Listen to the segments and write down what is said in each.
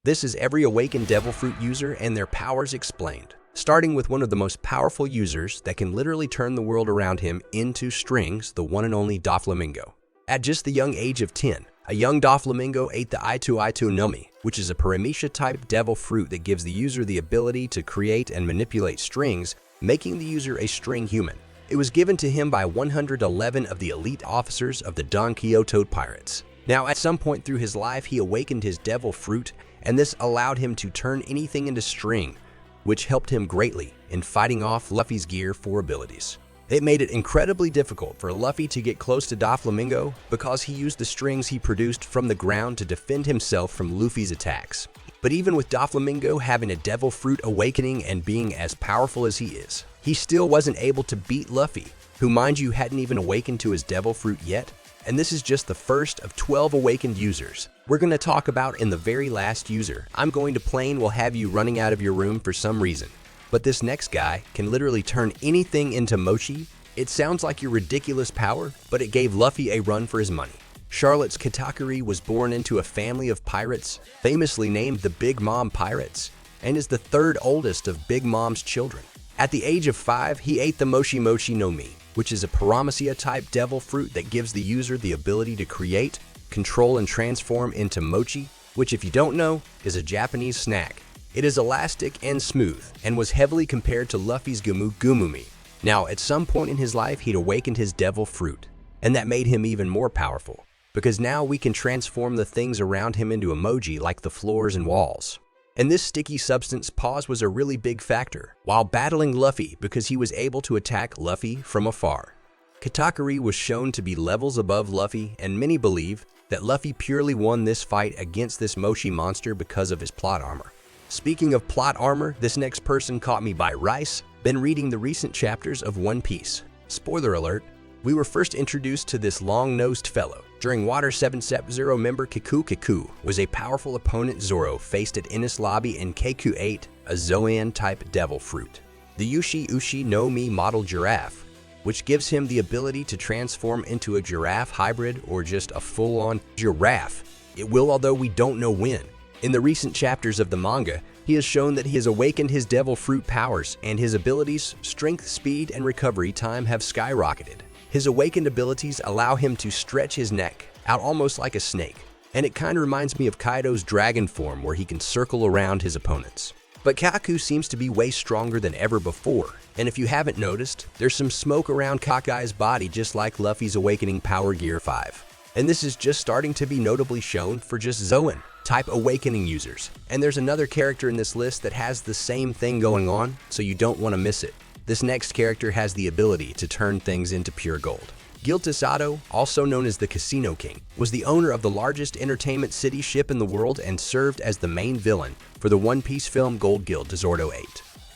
This is every awakened Devil Fruit user and their powers explained. Starting with one of the most powerful users that can literally turn the world around him into strings, the one and only Doflamingo. At just the young age of 10, a young Doflamingo ate the Itu Nomi, which is a Paramecia-type devil fruit that gives the user the ability to create and manipulate strings, making the user a string human. It was given to him by 111 of the elite officers of the Don Quixote pirates. Now, at some point through his life, he awakened his devil fruit, and this allowed him to turn anything into string, which helped him greatly in fighting off Luffy's Gear 4 abilities. It made it incredibly difficult for Luffy to get close to Doflamingo because he used the strings he produced from the ground to defend himself from Luffy's attacks. But even with Doflamingo having a devil fruit awakening and being as powerful as he is, he still wasn't able to beat Luffy, who, mind you, hadn't even awakened to his devil fruit yet. And this is just the first of 12 awakened users we're going to talk about. In the very last user I'm going to play will have you running out of your room for some reason. But this next guy can literally turn anything into mochi. It sounds like your ridiculous power, but it gave Luffy a run for his money. Charlotte's Katakuri was born into a family of pirates, famously named the Big Mom Pirates, and is the third oldest of Big Mom's children. At the age of 5, he ate the Mochi Mochi no Mi, which is a Paramecia-type devil fruit that gives the user the ability to create, control, and transform into mochi, which, if you don't know, is a Japanese snack. It is elastic and smooth, and was heavily compared to Luffy's Gumu Gumumi. Now, at some point in his life, he'd awakened his devil fruit, and that made him even more powerful, because now we can transform the things around him into emoji like the floors and walls. And this sticky substance pause was a really big factor while battling Luffy because he was able to attack Luffy from afar. Katakuri was shown to be levels above Luffy, and many believe that Luffy purely won this fight against this Mochi monster because of his plot armor. Speaking of plot armor, this next person caught me by Rice. Been reading the recent chapters of One Piece. Spoiler alert, we were first introduced to this long-nosed fellow during Water 7 Step 0 member Kiku. Kiku was a powerful opponent Zoro faced at Enies Lobby, and Kiku ate a Zoan-type devil fruit, the Ushi Ushi no Mi model giraffe, which gives him the ability to transform into a giraffe hybrid or just a full-on giraffe. It will, although we don't know when. In the recent chapters of the manga, he has shown that he has awakened his devil fruit powers, and his abilities, strength, speed, and recovery time have skyrocketed. His awakened abilities allow him to stretch his neck out almost like a snake, and it kind of reminds me of Kaido's dragon form where he can circle around his opponents. But Kaku seems to be way stronger than ever before, and if you haven't noticed, there's some smoke around Kakai's body just like Luffy's awakening Power Gear 5. And this is just starting to be notably shown for just Zoan-type awakening users. And there's another character in this list that has the same thing going on, so you don't want to miss it. This next character has the ability to turn things into pure gold. Giltisado, also known as the Casino King, was the owner of the largest entertainment city ship in the world and served as the main villain for the One Piece film Gold Guild Tesordo 8.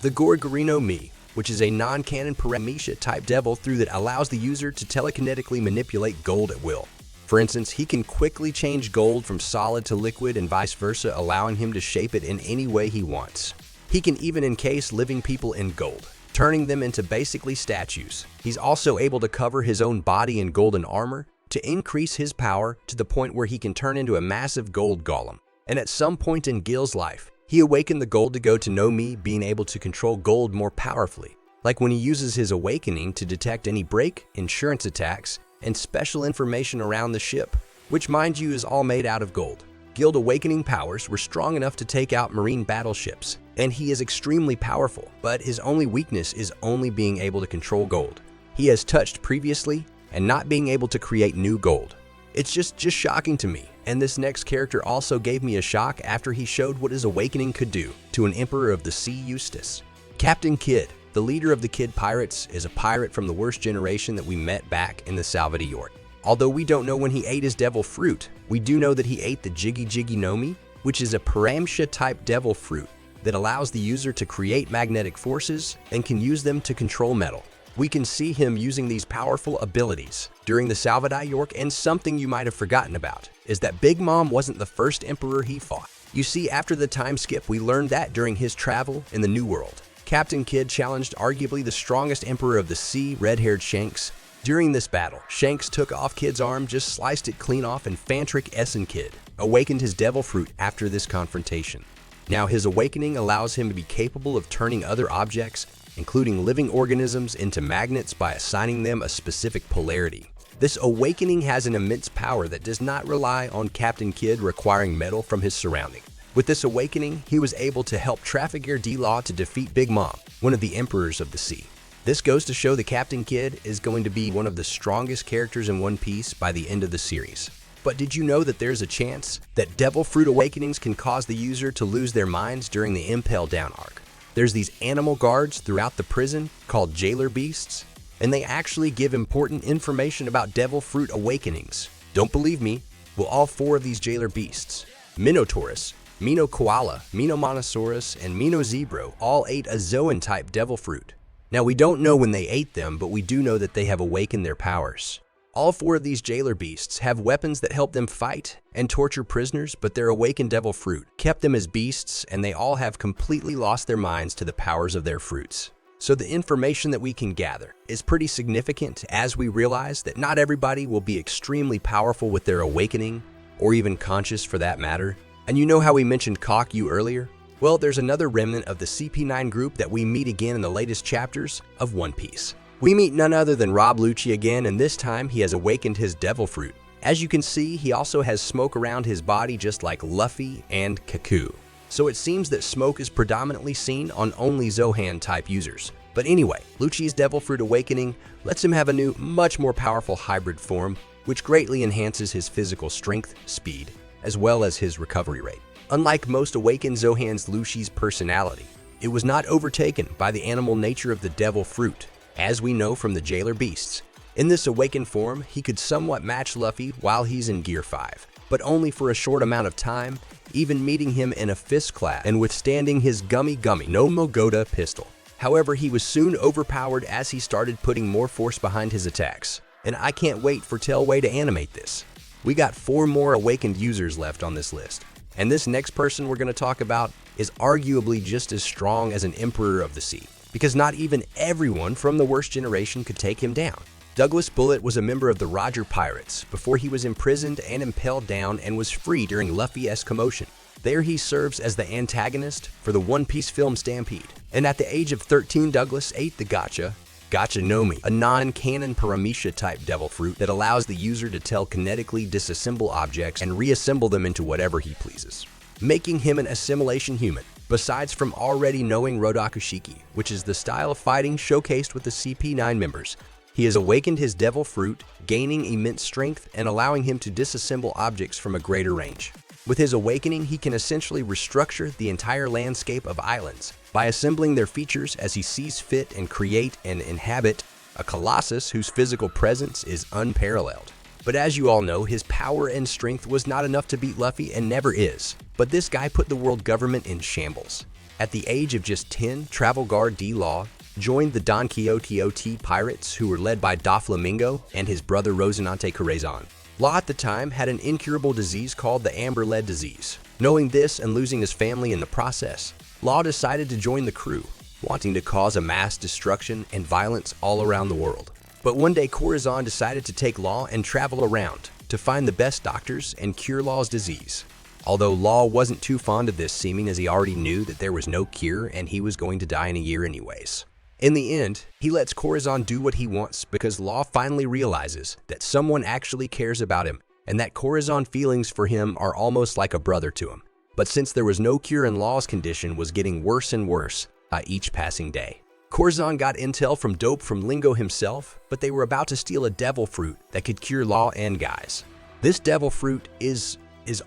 The Gorgorino Mi, which is a non-canon Paramecia-type devil fruit that allows the user to telekinetically manipulate gold at will. For instance, he can quickly change gold from solid to liquid and vice versa, allowing him to shape it in any way he wants. He can even encase living people in gold, turning them into basically statues. He's also able to cover his own body in golden armor to increase his power to the point where he can turn into a massive gold golem. And at some point in Gil's life, he awakened the gold to go to no Mi, being able to control gold more powerfully, like when he uses his awakening to detect any break, insurance attacks, and special information around the ship, which, mind you, is all made out of gold. Guild awakening powers were strong enough to take out marine battleships, and he is extremely powerful, but his only weakness is only being able to control gold. He has touched previously and not being able to create new gold. It's just shocking to me, and this next character also gave me a shock after he showed what his awakening could do to an Emperor of the Sea Eustace. Captain Kidd, the leader of the Kid Pirates, is a pirate from the worst generation that we met back in the Salvador York. Although we don't know when he ate his devil fruit, we do know that he ate the Jiggy Jiggy no Mi, which is a Paramecia-type devil fruit that allows the user to create magnetic forces and can use them to control metal. We can see him using these powerful abilities during the Salvador York, and something you might have forgotten about is that Big Mom wasn't the first emperor he fought. You see, after the time skip, we learned that during his travel in the New World, Captain Kidd challenged arguably the strongest emperor of the sea, red-haired Shanks. During this battle, Shanks took off Kidd's arm, just sliced it clean off, and Fantric Essen Kidd awakened his devil fruit after this confrontation. Now, his awakening allows him to be capable of turning other objects, including living organisms, into magnets by assigning them a specific polarity. This awakening has an immense power that does not rely on Captain Kidd requiring metal from his surrounding. With this awakening, he was able to help Trafalgar D-Law to defeat Big Mom, one of the emperors of the sea. This goes to show that Captain Kidd is going to be one of the strongest characters in One Piece by the end of the series. But did you know that there's a chance that Devil Fruit awakenings can cause the user to lose their minds during the Impel Down arc? There's these animal guards throughout the prison called jailer beasts, and they actually give important information about Devil Fruit awakenings. Don't believe me? Well, all 4 of these jailer beasts, Minotaurus, Mino Koala, Mino Monosaurus, and Mino Zebro, all ate a Zoan-type Devil Fruit. Now, we don't know when they ate them, but we do know that they have awakened their powers. All 4 of these jailer beasts have weapons that help them fight and torture prisoners, but their awakened devil fruit kept them as beasts, and they all have completely lost their minds to the powers of their fruits. So the information that we can gather is pretty significant as we realize that not everybody will be extremely powerful with their awakening, or even conscious for that matter. And you know how we mentioned Kakyu earlier? Well, there's another remnant of the CP9 group that we meet again in the latest chapters of One Piece. We meet none other than Rob Lucci again, and this time he has awakened his devil fruit. As you can see, he also has smoke around his body just like Luffy and Kaku. So it seems that smoke is predominantly seen on only Zohan-type users. But anyway, Lucci's devil fruit awakening lets him have a new, much more powerful hybrid form, which greatly enhances his physical strength, speed, as well as his recovery rate. Unlike most awakened Zohans, Lucci's personality, it was not overtaken by the animal nature of the devil fruit, as we know from the jailer beasts. In this awakened form, he could somewhat match Luffy while he's in Gear 5, but only for a short amount of time, even meeting him in a fist clasp and withstanding his Gummy no Mogoda pistol. However, he was soon overpowered as he started putting more force behind his attacks, and I can't wait for Tellway to animate this. We got 4 more awakened users left on this list. And this next person we're going to talk about is arguably just as strong as an Emperor of the Sea, because not even everyone from the worst generation could take him down. Douglas Bullet was a member of the Roger Pirates before he was imprisoned and impelled down and was free during Luffy's commotion. There he serves as the antagonist for the One Piece film Stampede. And at the age of 13, Douglas ate the Gacha Nomi, a non-canon Paramecia-type devil fruit that allows the user to telekinetically disassemble objects and reassemble them into whatever he pleases, making him an assimilation human. Besides from already knowing Rodakushiki, which is the style of fighting showcased with the CP9 members, he has awakened his devil fruit, gaining immense strength and allowing him to disassemble objects from a greater range. With his awakening, he can essentially restructure the entire landscape of islands by assembling their features as he sees fit and create and inhabit a colossus whose physical presence is unparalleled. But as you all know, his power and strength was not enough to beat Luffy and never is. But this guy put the world government in shambles. At the age of just 10, Trafalgar D-Law joined the Don Quixote OT pirates who were led by Doflamingo and his brother Rosinante Corazon. Law at the time had an incurable disease called the Amber-Lead disease. Knowing this and losing his family in the process, Law decided to join the crew, wanting to cause a mass destruction and violence all around the world. But one day Corazon decided to take Law and travel around to find the best doctors and cure Law's disease. Although Law wasn't too fond of this, seeming as he already knew that there was no cure and he was going to die in a year anyways. In the end, he lets Corazon do what he wants because Law finally realizes that someone actually cares about him and that Corazon's feelings for him are almost like a brother to him. But since there was no cure and Law's condition was getting worse and worse each passing day, Corazon got intel from Dope from Lingo himself, but they were about to steal a devil fruit that could cure Law and guys. This devil fruit is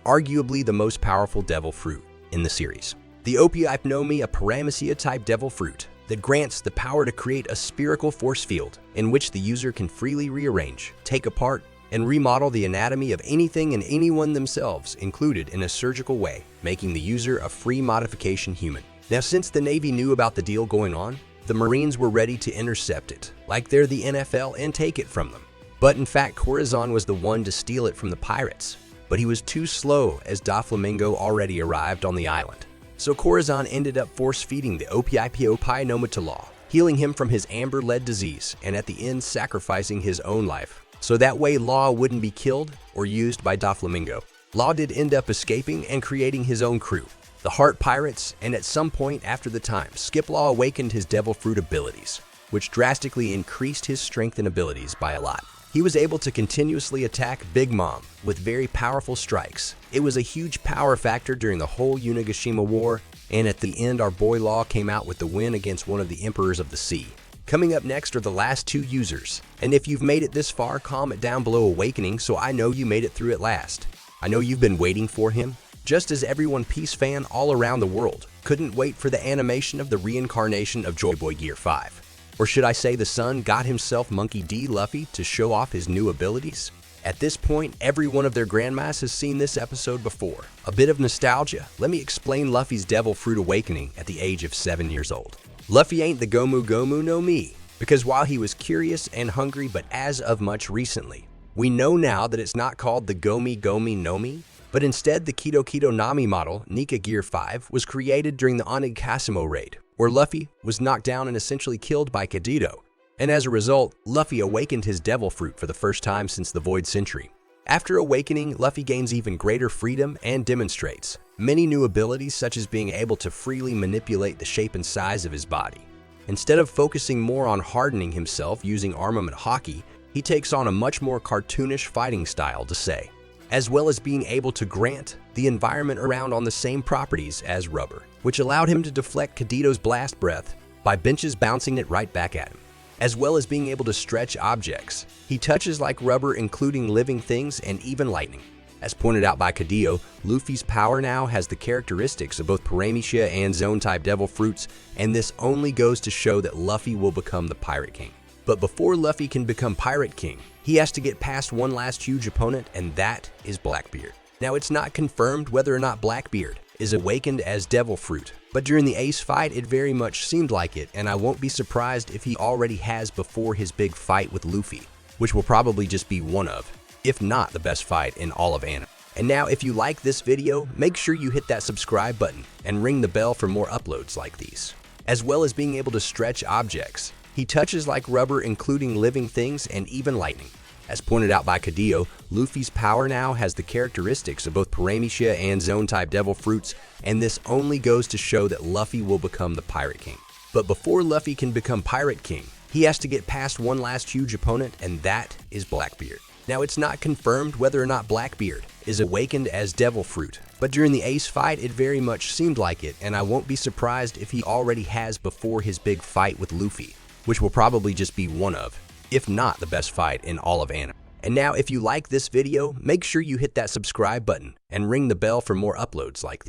arguably the most powerful devil fruit in the series. The Ophiopnomi, a Paramecia-type devil fruit that grants the power to create a spherical force field in which the user can freely rearrange, take apart, and remodel the anatomy of anything and anyone themselves, included in a surgical way, making the user a free modification human. Now, since the Navy knew about the deal going on, the Marines were ready to intercept it, like they're the NFL, and take it from them. But in fact, Corazon was the one to steal it from the pirates, but he was too slow as Doflamingo already arrived on the island. So Corazon ended up force-feeding the Ophiopnomi to Law, healing him from his Amber-Lead disease, and at the end sacrificing his own life, so that way Law wouldn't be killed or used by Doflamingo. Law did end up escaping and creating his own crew, the Heart Pirates, and at some point after the time, Skip Law awakened his Devil Fruit abilities, which drastically increased his strength and abilities by a lot. He was able to continuously attack Big Mom with very powerful strikes. It was a huge power factor during the whole Unigashima War, and at the end our boy Law came out with the win against one of the Emperors of the Sea. Coming up next are the last two users, and if you've made it this far, comment down below Awakening so I know you made it through at last. I know you've been waiting for him, just as every One Piece fan all around the world couldn't wait for the animation of the reincarnation of Joyboy Gear 5. Or should I say the son got himself Monkey D. Luffy to show off his new abilities? At this point, every one of their grandmas has seen this episode before. A bit of nostalgia, let me explain Luffy's Devil Fruit awakening at the age of 7 years old. Luffy ain't the Gomu Gomu no Mi, because while he was curious and hungry, but as of much recently, we know now that it's not called the Gomi Gomi no Mi, but instead the Kido Kido Nami model, Nika Gear 5, was created during the Onigashima raid, where Luffy was knocked down and essentially killed by Kaido, and as a result, Luffy awakened his Devil Fruit for the first time since the Void Century. After awakening, Luffy gains even greater freedom and demonstrates many new abilities, such as being able to freely manipulate the shape and size of his body. Instead of focusing more on hardening himself using armament hockey, he takes on a much more cartoonish fighting style to say, as well as being able to grant the environment around on the same properties as rubber, which allowed him to deflect Kaido's blast breath by benches bouncing it right back at him, as well as being able to stretch objects. He touches like rubber, including living things and even lightning. As pointed out by Kaido, Luffy's power now has the characteristics of both Paramecia and Zone-type Devil Fruits, and this only goes to show that Luffy will become the Pirate King. But before Luffy can become Pirate King, he has to get past one last huge opponent, and that is Blackbeard. Now, it's not confirmed whether or not Blackbeard is awakened as Devil Fruit, but during the Ace fight, it very much seemed like it, and I won't be surprised if he already has before his big fight with Luffy, which will probably just be one of, if not the best fight in all of anime. And now, if you like this video, make sure you hit that subscribe button and ring the bell for more uploads like these, as well as being able to stretch objects. He touches like rubber, including living things and even lightning. As pointed out by Kaido, Luffy's power now has the characteristics of both Paramecia and Zone-type Devil Fruits, and this only goes to show that Luffy will become the Pirate King. But before Luffy can become Pirate King, he has to get past one last huge opponent, and that is Blackbeard. Now, it's not confirmed whether or not Blackbeard is awakened as Devil Fruit, but during the Ace fight, it very much seemed like it, and I won't be surprised if he already has before his big fight with Luffy, which will probably just be one of, if not the best fight in all of anime. And now, if you like this video, make sure you hit that subscribe button and ring the bell for more uploads like these.